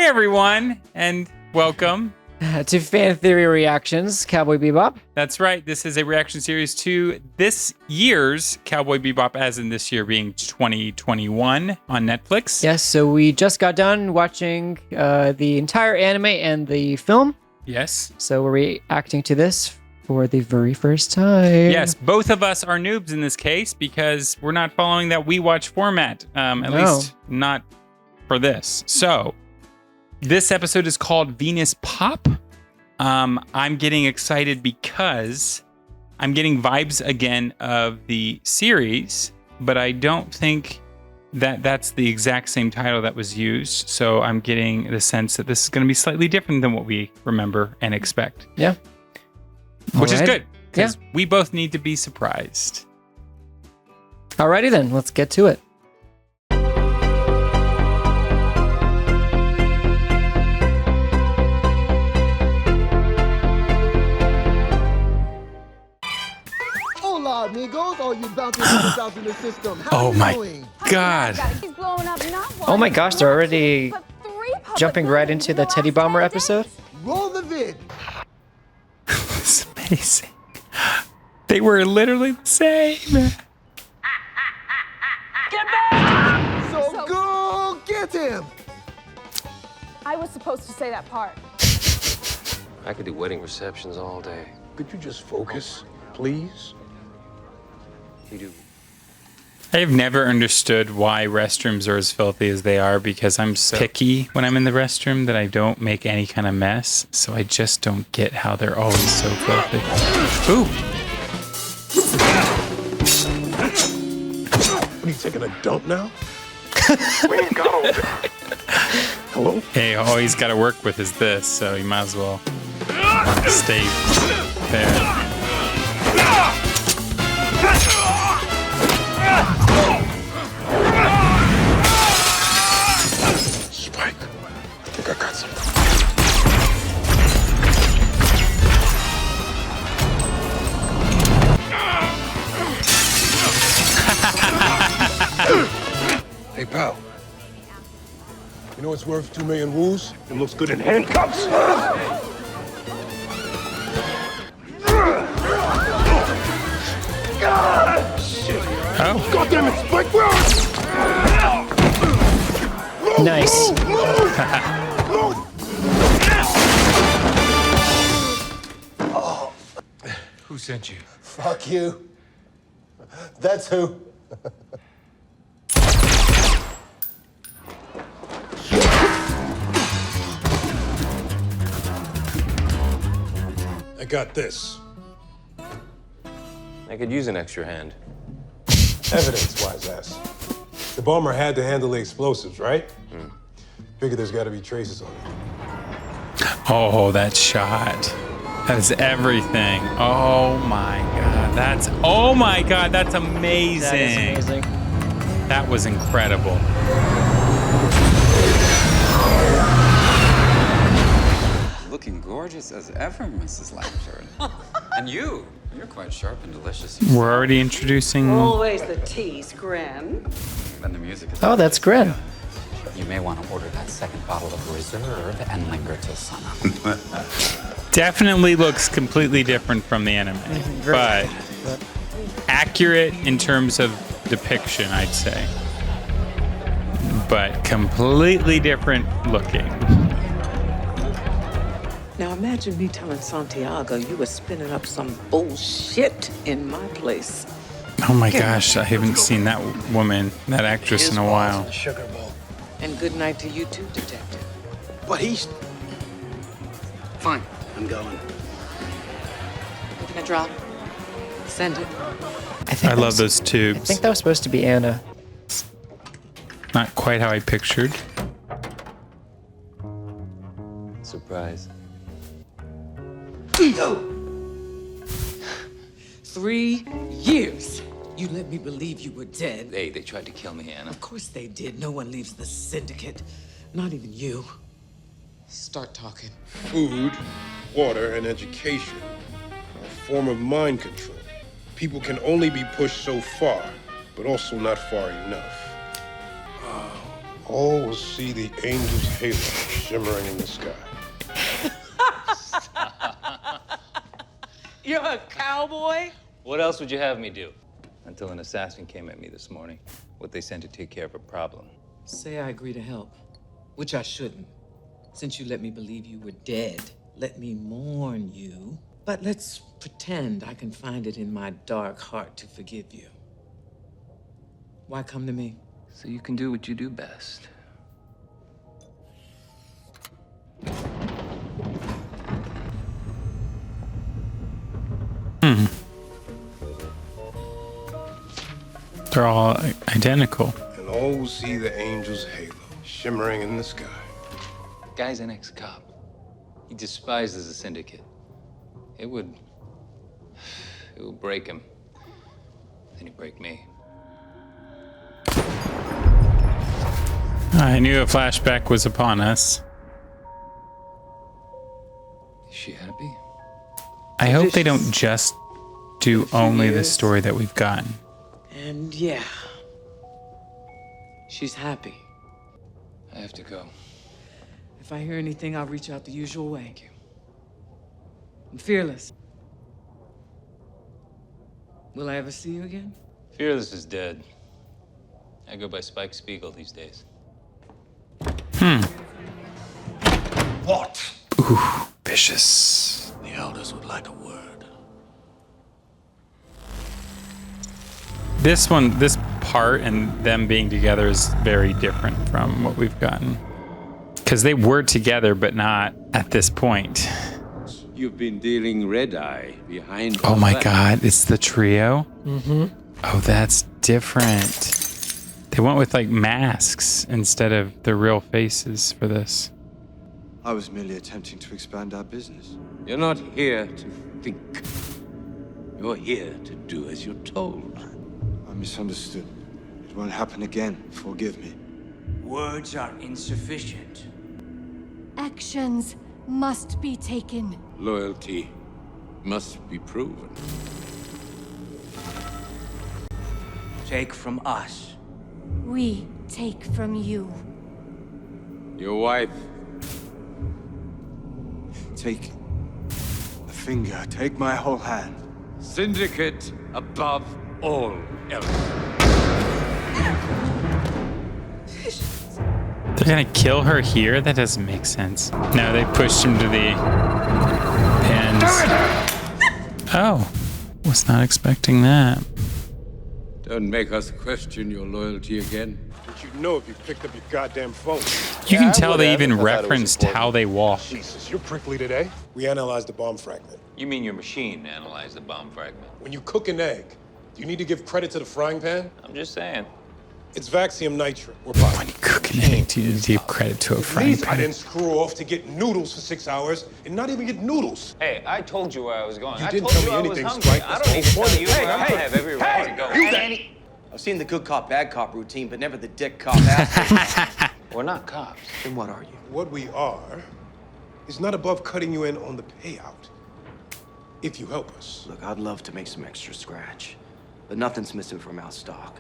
everyone, and welcome to Fan Theory Reactions, Cowboy Bebop. That's right. This is a reaction series to this year's Cowboy Bebop, as in this year being 2021 on Netflix. Yes, so we just got done watching the entire anime and the film. Yes. So we're reacting to this for the very first time. Yes, both of us are noobs in this case because we're not following that We Watch format, at least not for this. So this episode is called Venus Pop. I'm getting excited because I'm getting vibes again of the series, but I don't think that that's the exact same title that was used. So I'm getting the sense that this is going to be slightly different than what we remember and expect. Yeah. Which is good, because Yeah. we both need to be surprised. Alrighty then, let's get to it. Hola, amigos, all you bounty hunters out in the system. How Oh you my doing? God. He's blowing up not one, Oh my gosh, they're already but three public jumping right buildings into in the last Teddy Bomber 10 episode. days. Roll the vid. It's amazing. They were literally the same. So go get him. I was supposed to say that part. I could do wedding receptions all day. Could you just focus, please? You do. I have never understood why restrooms are as filthy as they are, because I'm so picky when I'm in the restroom that I don't make any kind of mess. So I just don't get how they're always so filthy. Ooh. What are you taking a dump now? We ain't got all day. Hello? Hey, all he's got to work with is this, so you might as well stay there. Spike. I think I got something. Hey, pal. You know it's worth 2 million woos? It looks good in handcuffs. Oh, God damn it, Spike! Where are you? Nice. Who sent you? Fuck you. That's who. I got this. I could use an extra hand. Evidence, wise ass. The bomber had to handle the explosives, right? Figure there's got to be traces on it. oh, that shot. That is everything. Oh my God. That's amazing. That is amazing. That was incredible. Looking gorgeous as ever, Mrs. Langford. And you're quite sharp and delicious. We're already introducing. Always the tease, Gren. And the music is Oh, that's Gren. You may want to order that second bottle of reserve and linger till sunup. Definitely looks completely different from the anime, but accurate in terms of depiction, I'd say. But completely different looking. Now imagine me telling Santiago you were spinning up some bullshit in my place. Oh my gosh, I haven't seen that woman, that actress, in a while. Sugar bowl. And good night to you too, detective. But he's. Fine. I'm going. You gonna drop? Send it. I love those I tubes. think that was supposed to be Anna. Not quite how I pictured. Surprise. 3 years. You let me believe you were dead. Hey, they tried to kill me, Anna. Of course they did. No one leaves the syndicate. Not even you. Start talking. Food, water, and education are a form of mind control. People can only be pushed so far, but also not far enough. all will see the angel's halo shimmering in the sky. You're a cowboy? What else would you have me do? Until an assassin came at me this morning. What they sent to take care of a problem. Say I agree to help, which I shouldn't. Since you let me believe you were dead, let me mourn you. But let's pretend I can find it in my dark heart to forgive you. Why come to me? So you can do what you do best. They're all identical. And all will see the angel's halo shimmering in the sky. Guy's an ex-cop. He despises the syndicate. It would break him. Then he'd break me. I knew a flashback was upon us. Is she happy? I hope they don't just do only the story that we've gotten. And yeah, she's happy. I have to go. If I hear anything, I'll reach out the usual way. Thank you. I'm fearless. Will I ever see you again? Fearless is dead. I go by Spike Spiegel these days. What? Ooh, vicious. The elders would like a word. This part and them being together is very different from what we've gotten. Because they were together, but not at this point. You've been dealing red-eye behind. Oh my God, it's the trio? Mm-hmm. Oh, that's different. They went with like masks instead of the real faces for this. I was merely attempting to expand our business. You're not here to think. You're here to do as you're told. I misunderstood. It won't happen again. Forgive me. Words are insufficient. Actions must be taken. Loyalty must be proven. Take from us. We take from you. Your wife. Take a finger. Take my whole hand. Syndicate above all else. They're gonna kill her here? That doesn't make sense. No, they pushed him to the pens. Oh, was not expecting that. Don't make us question your loyalty again. But you'd know if you picked up your goddamn phone. You can tell they even referenced how they walk. Jesus, you're prickly today. We analyzed the bomb fragment. You mean your machine analyzed the bomb fragment? When you cook an egg, do you need to give credit to the frying pan? I'm just saying. It's Vaxium nitrate. We're positive. When you cook an egg, do you give credit to a frying I pan? didn't screw off to get noodles for 6 hours and not even get noodles. Hey, I told you where I was going. You I didn't told tell you me I was anything, hungry. Spike. I That's don't the need to whole tell point. you. Hey, I have every right to go. You that. I've seen the good cop, bad cop routine, but never the dick cop ass. We're not cops. Then what are you? What we are is not above cutting you in on the payout. If you help us. Look, I'd love to make some extra scratch, but nothing's missing from our stock.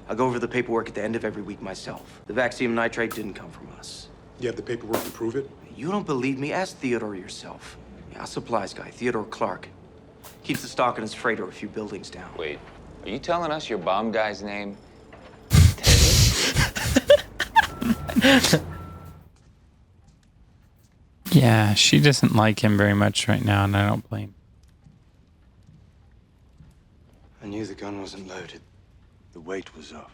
I go over the paperwork at the end of every week myself. The Vaxium nitrate didn't come from us. You have the paperwork to prove it? You don't believe me? Ask Theodore yourself. Yeah, our supplies guy, Theodore Clark. Keeps the stock in his freighter a few buildings down. Wait, are you telling us your bomb guy's name? Yeah, she doesn't like him very much right now, and I don't blame. I knew the gun wasn't loaded. The weight was off.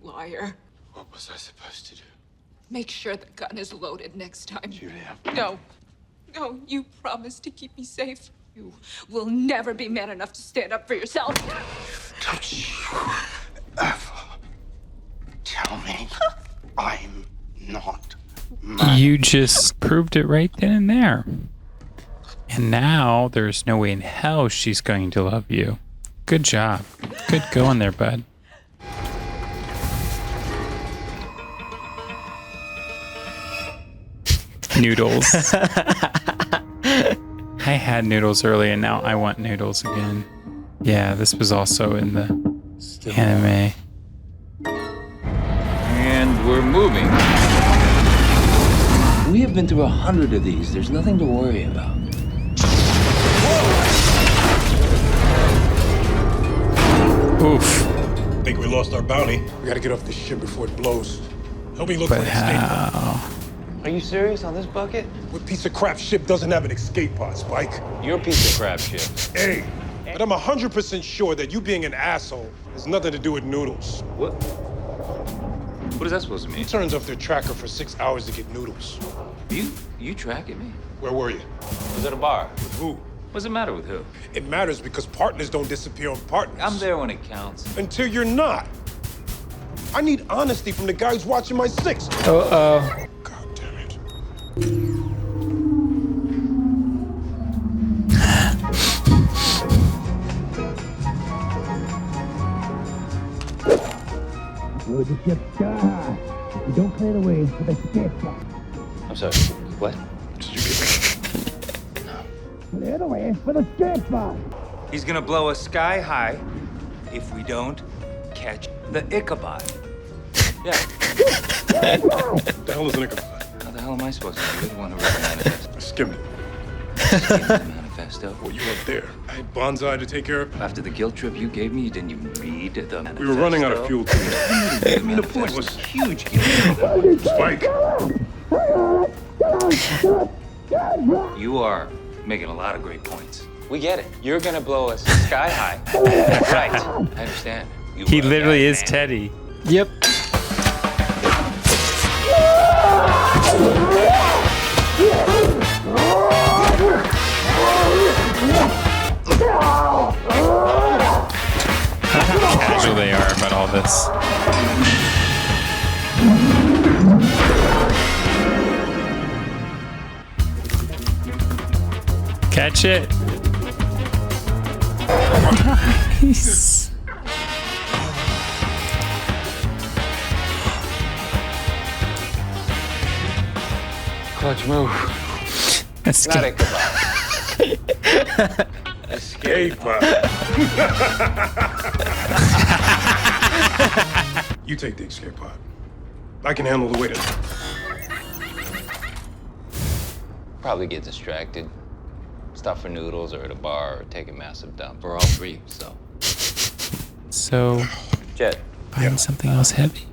Liar. What was I supposed to do? Make sure the gun is loaded next time. Julia. No. No, you promised to keep me safe. You will never be man enough to stand up for yourself. Don't you ever tell me I'm not mad. You just proved it right then and there. And now there's no way in hell she's going to love you. Good job. Good going there, bud. Noodles. I had noodles early and now I want noodles again. Yeah, this was also in the anime. And we're moving. We've been through 100 of these. There's nothing to worry about. Oof. Think we lost our bounty. We gotta get off this ship before it blows. Help me look But for an escape pod. how? Are you serious on this bucket? What piece of crap ship doesn't have an escape pod, Spike? Your piece of crap shit. Hey, but I'm 100% sure that you being an asshole has nothing to do with Noodles. What? What is that supposed to mean? He turns off their tracker for 6 hours to get Noodles. You tracking me? Where were you? Was at a bar. With who? What's the matter with who? It matters because partners don't disappear on partners. I'm there when it counts. Until you're not. I need honesty from the guy who's watching my six. Uh-oh. God damn it. Load the ship sky high. You don't clear the way for the escape pod. I'm sorry. What? Did you get me? Clear the way for the escape pod. He's gonna blow us sky high if we don't catch the Ichabod. Yeah. What the hell is an Ichabod? How the hell am I supposed to do? You're the one who read the manifesto. I skimmed it. Skimmed the manifesto. Well, you weren't there. I had Bonsai to take care of. After the guilt trip you gave me, you didn't even read the manifesto. We were running out of fuel too. I mean, the point was huge guilt trip. Spike. You are making a lot of great points. We get it. You're gonna blow us sky high. Right. I understand. You He were a literally bad is man. Teddy. Yep. How casual they are about all this. Catch it. Nice. Clutch move. That's Not good. Ichabod. Escape pod. You take the escape pod. I can handle the weight of it. Probably get distracted. Stop for noodles or at a bar or take a massive dump. Or all three, so. So, Jet, find something else heavy.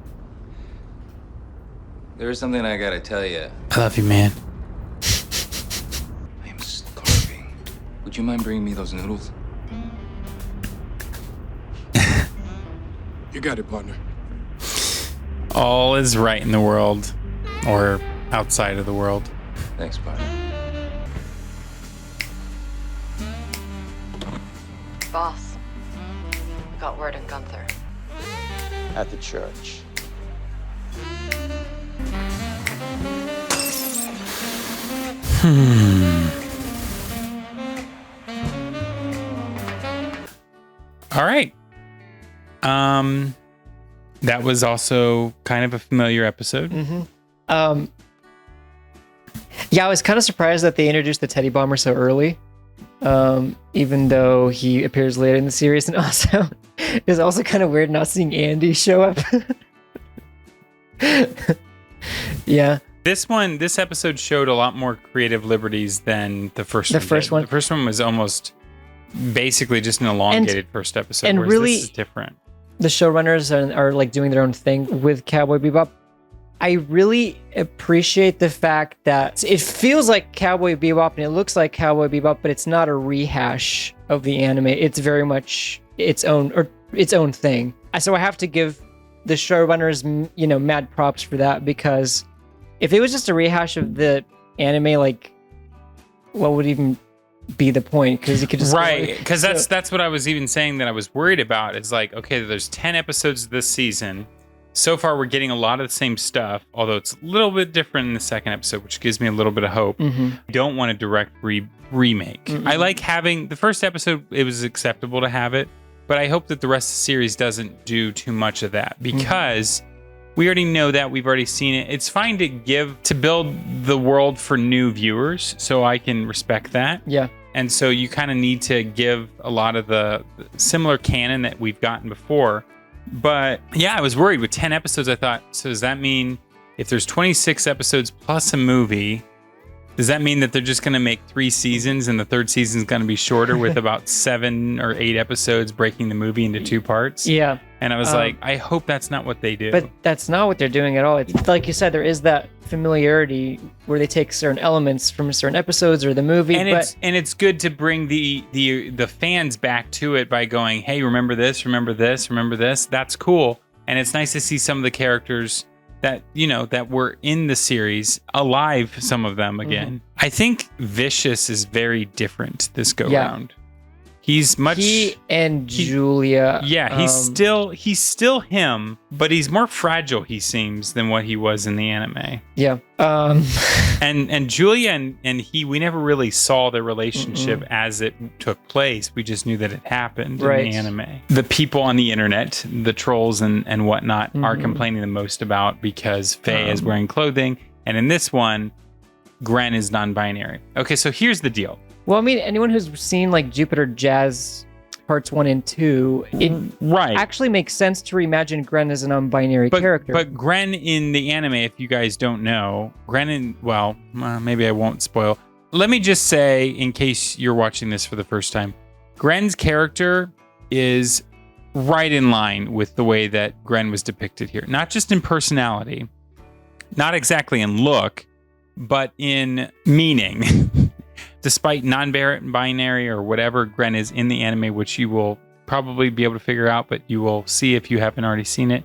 there is something I gotta tell you. I love you, man. I'm starving. Would you mind bringing me those noodles? You got it, partner. All is right in the world, or outside of the world. Thanks, partner. Boss, we got word on Gunther. At the church. All right. That was also kind of a familiar episode. Yeah, I was kind of surprised that they introduced the Teddy Bomber so early. Even though he appears later in the series, and also it's also kind of weird not seeing Andy show up. Yeah. This episode showed a lot more creative liberties than the first one. The first one was almost basically just an elongated first episode. And whereas really, this is different. The showrunners are like doing their own thing with Cowboy Bebop. I really appreciate the fact that it feels like Cowboy Bebop and it looks like Cowboy Bebop, but it's not a rehash of the anime. It's very much its own thing. So I have to give the showrunners, mad props for that, because if it was just a rehash of the anime, like, what would even be the point? Because you could just because that's what I was even saying that I was worried about. It's like, okay, there's 10 episodes this season. So far, we're getting a lot of the same stuff, although it's a little bit different in the second episode, which gives me a little bit of hope. I don't want a direct remake. I like having the first episode. It was acceptable to have it, but I hope that the rest of the series doesn't do too much of that, because we already know that. We've already seen it. It's fine to build the world for new viewers, so I can respect that. Yeah. And so you kind of need to give a lot of the similar canon that we've gotten before. But yeah, I was worried with 10 episodes. I thought, so does that mean if there's 26 episodes plus a movie, does that mean that they're just going to make 3 seasons and the third season is going to be shorter with about 7 or 8 episodes breaking the movie into 2 parts? Yeah. And I was like, I hope that's not what they do. But that's not what they're doing at all. It's like you said, there is that familiarity where they take certain elements from certain episodes or the movie. And it's good to bring the fans back to it by going, hey, remember this, remember this, remember this. That's cool. And it's nice to see some of the characters that, that were in the series alive, some of them again. I think Vicious is very different this go round. He's much. He and Julia. Yeah, he's still him, but he's more fragile. He seems than what he was in the anime. Yeah. And Julia and he, we never really saw their relationship as it took place. We just knew that it happened in the anime. The people on the internet, the trolls and whatnot, are complaining the most about because Faye is wearing clothing, and in this one, Gren is non-binary. Okay, so here's the deal. Well, I mean, anyone who's seen like Jupiter Jazz parts 1 and 2, it actually makes sense to reimagine Gren as a non-binary character. But Gren in the anime, if you guys don't know, maybe I won't spoil. Let me just say, in case you're watching this for the first time, Gren's character is right in line with the way that Gren was depicted here. Not just in personality, not exactly in look, but in meaning. Despite non-binary or whatever Gren is in the anime, which you will probably be able to figure out, but you will see if you haven't already seen it.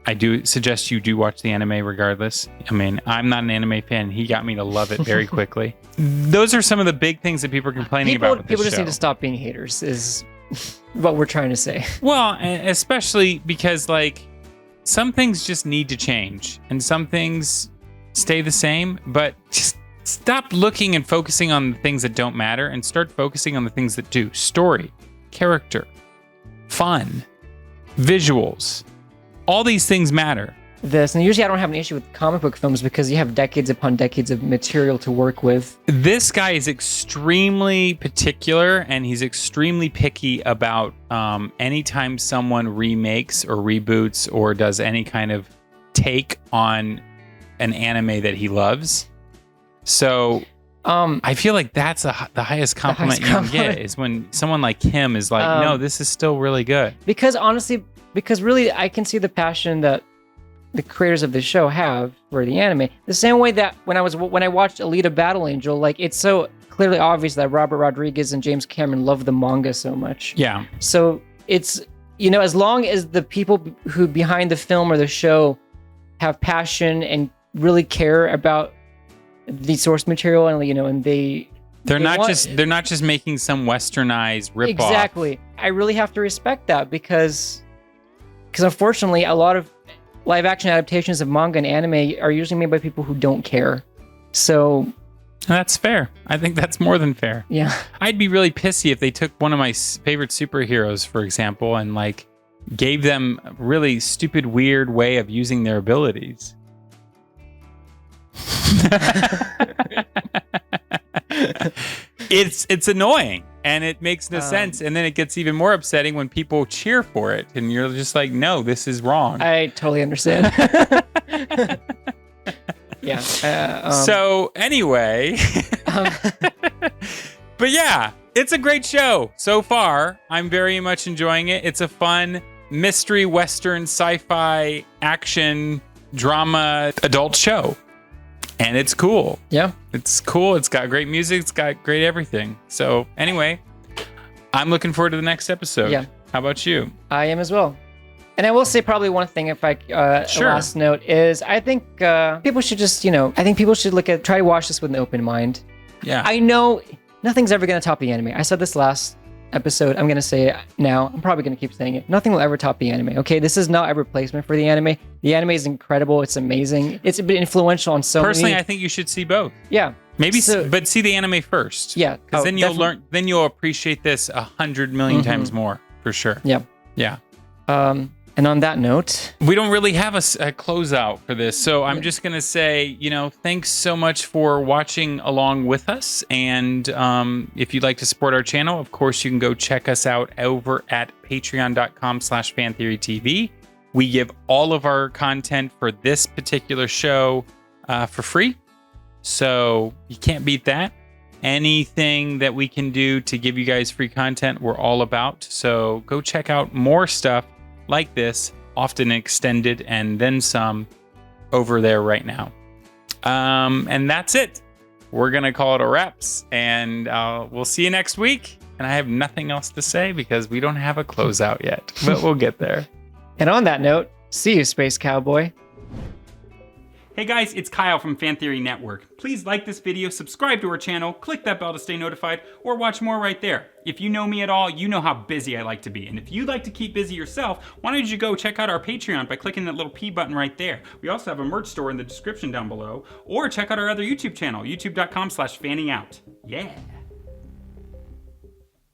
I do suggest you do watch the anime regardless. I mean, I'm not an anime fan. He got me to love it very quickly. Those are some of the big things that people are complaining about with this People just show. need to stop being haters is what we're trying to say. Well, especially because like some things just need to change and some things stay the same, but just stop looking and focusing on the things that don't matter and start focusing on the things that do. Story, character, fun, visuals. All these things matter. And usually I don't have an issue with comic book films because you have decades upon decades of material to work with. This guy is extremely particular and he's extremely picky about anytime someone remakes or reboots or does any kind of take on an anime that he loves. So I feel like that's the highest compliment you can get is when someone like him is like, no, this is still really good. Because really I can see the passion that the creators of the show have for the anime. The same way that when I watched Alita Battle Angel, like it's so clearly obvious that Robert Rodriguez and James Cameron love the manga so much. Yeah. So it's, as long as the people who behind the film or the show have passion and really care about the source material and they're not just making some westernized ripoff. Exactly. I really have to respect that because unfortunately a lot of live action adaptations of manga and anime are usually made by people who don't care. So that's fair. I think that's more than fair. Yeah. I'd be really pissy if they took one of my favorite superheroes, for example, and like gave them a really stupid, weird way of using their abilities. It's annoying and it makes no sense, and then it gets even more upsetting when people cheer for it and you're just like, no, this is wrong. I totally understand. Yeah. So anyway, but yeah, it's a great show so far. I'm very much enjoying it. It's a fun mystery, western, sci-fi, action, drama, adult show. And it's cool. Yeah. It's cool. It's got great music. It's got great everything. So anyway, I'm looking forward to the next episode. Yeah. How about you? I am as well. And I will say probably one thing, if I, last note is I think people should just, I think people should try to watch this with an open mind. Yeah. I know nothing's ever going to top the anime. I said this last episode. I'm going to say it now. I'm probably going to keep saying it. Nothing will ever top the anime. Okay. This is not a replacement for the anime. The anime is incredible. It's amazing. It's been influential on so Personally, many. I think you should see both. Yeah. Maybe, but see the anime first. Yeah. Because then you'll learn, then you'll appreciate this 100 million times more for sure. Yeah. Yeah. And on that note, we don't really have a closeout for this. So I'm just going to say, thanks so much for watching along with us. And if you'd like to support our channel, of course, you can go check us out over at patreon.com/fantheorytv. We give all of our content for this particular show for free. So you can't beat that. Anything that we can do to give you guys free content, we're all about. So go check out more stuff like this, often extended and then some, over there right now. And that's it. We're going to call it a wraps, and we'll see you next week. And I have nothing else to say because we don't have a closeout yet, but we'll get there. And on that note, see you, Space Cowboy. Hey guys, it's Kyle from Fan Theory Network. Please like this video, subscribe to our channel, click that bell to stay notified, or watch more right there. If you know me at all, you know how busy I like to be. And if you'd like to keep busy yourself, why don't you go check out our Patreon by clicking that little P button right there. We also have a merch store in the description down below, or check out our other YouTube channel, youtube.com/fanningout. Yeah.